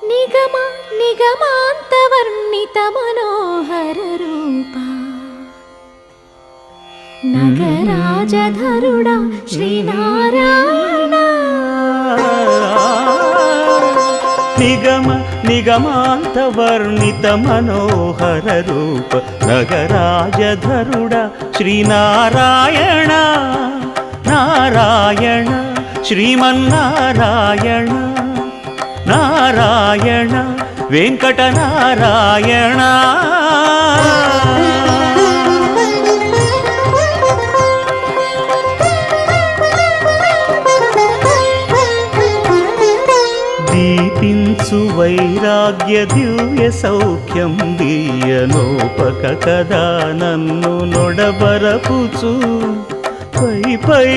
నిగమ నిగమాంతవర్ణిత మనోహర రూపా నగరాజధరుడా శ్రీనారాయణ. నిగమ నిగమాంతవర్ణిత మనోహర రూప నగరాజధరుడా శ్రీనారాయణ. నారాయణ శ్రీమన్నారాయణ నారాయణ వెంకటనారాయణ. దీపించు వైరాగ్య దివ్య సౌఖ్యం దీయనోపక కదా నన్ను నొడబరపుచు పై పై